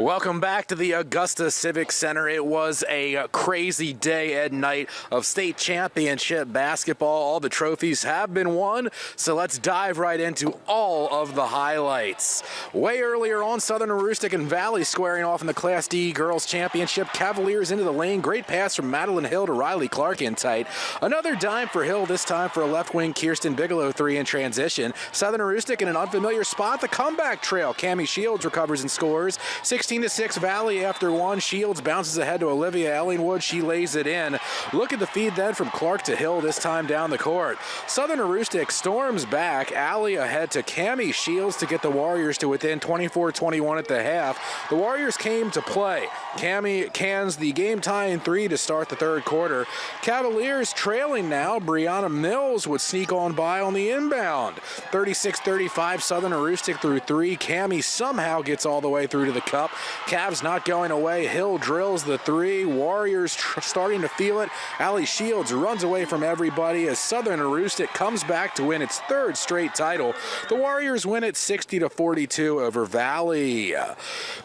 Welcome back to the Augusta Civic Center. It was a crazy day and night of state championship basketball. All the trophies have been won, so let's dive right into all of the highlights. Way earlier on, Southern Aroostook and Valley squaring off in the Class D Girls Championship. Cavaliers into the lane. Great pass from Madeline Hill to Riley Clark in tight. Another dime for Hill, this time for a left wing Kirsten Bigelow three in transition. Southern Aroostook in an unfamiliar spot. The comeback trail. Cammie Shields recovers and scores. 16-6 Valley after one. Shields bounces ahead to Olivia Ellingwood. She lays it in. Look at the feed then from Clark to Hill, this time down the court. Southern Aroostook storms back. Alley ahead to Cammie Shields to get the Warriors to within 24-21 at the half. The Warriors came to play. Cammie cans the game-tying three to start the third quarter. Cavaliers trailing now. Brianna Mills would sneak on by on the inbound. 36-35 Southern Aroostook through three. Cammie somehow gets all the way through to the cup. Cavs not going away. Hill drills the three. Warriors starting to feel it. Allie Shields runs away from everybody as Southern Aroostook comes back to win its third straight title. The Warriors win it 60-42 over Valley.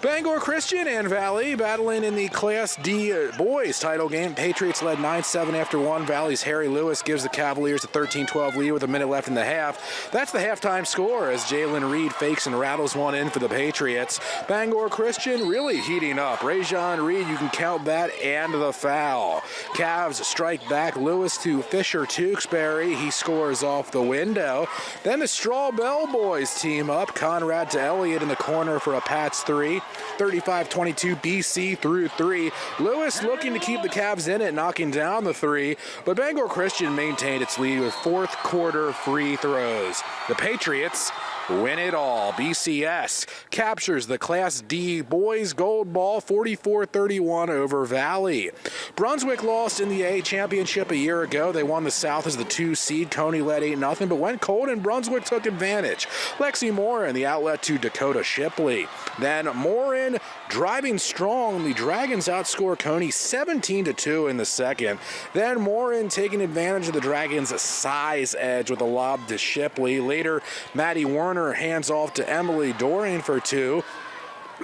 Bangor Christian and Valley battling in the Class D boys title game. Patriots led 9-7 after one. Valley's Harry Lewis gives the Cavaliers a 13-12 lead with a minute left in the half. That's the halftime score as Jalen Reed fakes and rattles one in for the Patriots. Bangor Christian really heating up. Rajon Reed, you can count that, and the foul. Cavs strike back. Lewis to Fisher Tewksbury. He scores off the window. Then the Straw Bell boys team up. Conrad to Elliott in the corner for a Pats three. 35-22 BC through three. Lewis looking to keep the Cavs in it, knocking down the three, but Bangor Christian maintained its lead with fourth quarter free throws. The Patriots win it all. BCS captures the Class D boys gold ball 44-31 over Valley. Brunswick lost in the A championship a year ago. They won the South as the 2 seed. Coney led 8-0, but went cold and Brunswick took advantage. Lexi Morin the outlet to Dakota Shipley. Then Morin driving strong. The Dragons outscore Coney 17-2 in the second. Then Morin taking advantage of the Dragons' size edge with a lob to Shipley. Later, Maddie Werner hands off to Emily Doring for two.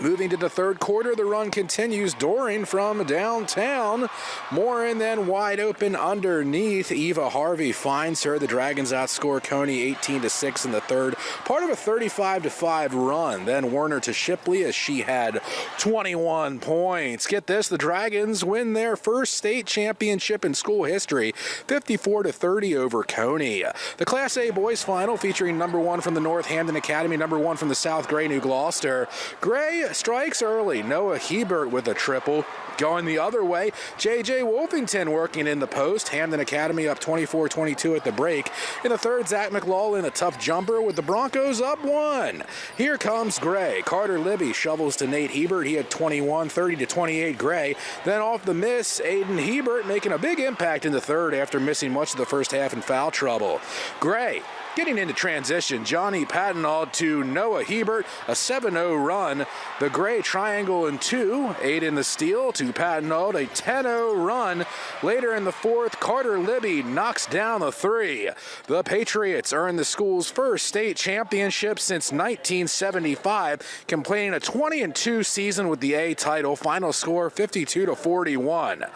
Moving to the third quarter, the run continues. Doring from downtown. Morin then wide open underneath. Eva Harvey finds her. The Dragons outscore Coney 18-6 in the third. Part of a 35-5 run. Then Werner to Shipley as she had 21 points. Get this, the Dragons win their first state championship in school history, 54-30 over Coney. The Class A boys final featuring number 1 from the North Hampton Academy, number 1 from the South Gray New Gloucester. Gray strikes early. Noah Hebert with a triple. Going the other way, J.J. Wolfington working in the post. Hampton Academy up 24-22 at the break. In the third, Zach McLaughlin a tough jumper with the Broncos up 1. Here comes Gray. Carter Libby shovels to Nate Hebert. He had 21, 30-28 Gray. Then off the miss, Aiden Hebert making a big impact in the third after missing much of the first half in foul trouble. Gray getting into transition, Johnny Patinaud to Noah Hebert, a 7-0 run. The Gray triangle in 2, Aiden the steal to Patinaud, a 10-0 run. Later in the fourth, Carter Libby knocks down the 3. The Patriots earn the school's first state championship since 1975, completing a 20-2 season with the A title. Final score 52-41.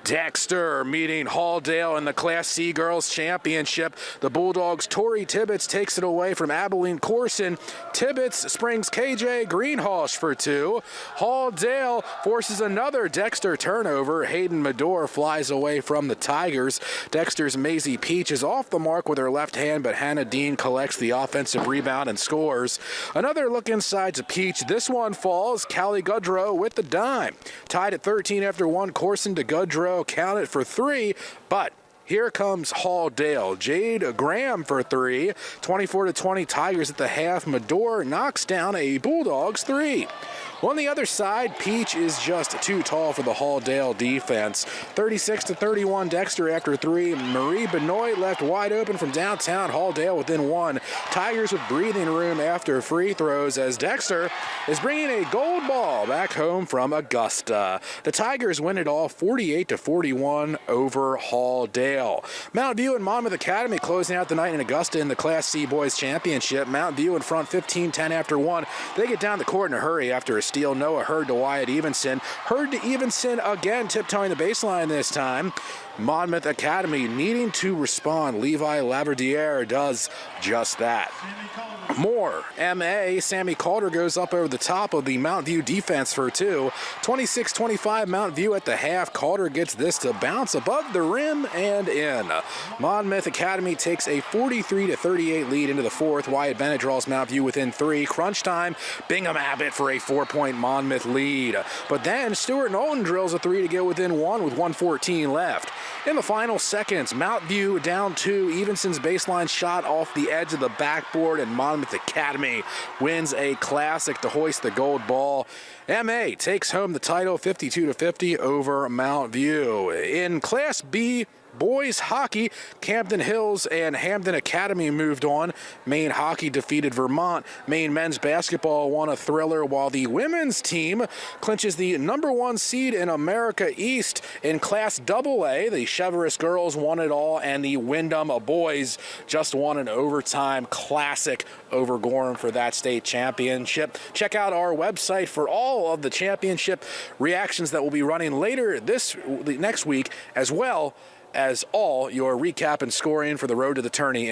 Dexter meeting Halldale in the Class C Girls Championship. The Bulldogs' Tori Tibbetts takes it away from Abilene Corson. Tibbetts springs KJ Greenhalgh for 2. Halldale forces another Dexter turnover. Hayden Medore flies away from the Tigers. Dexter's Maisie Peach is off the mark with her left hand, but Hannah Dean collects the offensive rebound and scores. Another look inside to Peach. This one falls. Callie Goodrow with the dime. Tied at 13 after 1. Corson to Goodrow counted for 3, but here comes Halldale. Jade Graham for 3. 24-20 Tigers at the half. Medore knocks down a Bulldogs 3. On the other side, Peach is just too tall for the Halldale defense. 36-31 Dexter after 3. Marie Benoit left wide open from downtown. Halldale within 1. Tigers with breathing room after free throws as Dexter is bringing a gold ball back home from Augusta. The Tigers win it all 48-41 over Halldale. Mount View and Monmouth Academy closing out the night in Augusta in the Class C Boys Championship. Mount View in front 15-10 after 1. They get down the court in a hurry after a steal. Noah Hurd to Wyatt Evenson. Hurd to Evenson again, tiptoeing the baseline this time. Monmouth Academy needing to respond. Levi Laverdiere does just that. More MA. Sammy Calder goes up over the top of the Mount View defense for two. 26-25 Mount View at the half. Calder gets this to bounce above the rim and in. Monmouth Academy takes a 43-38 lead into the fourth. Wyatt Bennett draws Mount View within three. Crunch time. Bingham Abbott for a 4-point Monmouth lead. But then Stuart Knowlton drills a three to get within one with 1:14 left. In the final seconds, Mount View down two. Evenson's baseline shot off the edge of the backboard, and Monmouth Academy wins a classic to hoist the gold ball. MA takes home the title 52-50 over Mount View. In Class B boys hockey, Camden Hills and Hampden Academy moved on. Maine hockey defeated Vermont. Maine men's basketball won a thriller, while the women's team clinches the #1 seed in America East. In Class AA, the Cheverus girls won it all, and the Windham boys just won an overtime classic over Gorham for that state championship. Check out our website for all of the championship reactions that will be running later next week, as well as all your recap and scoring for the road to the tourney.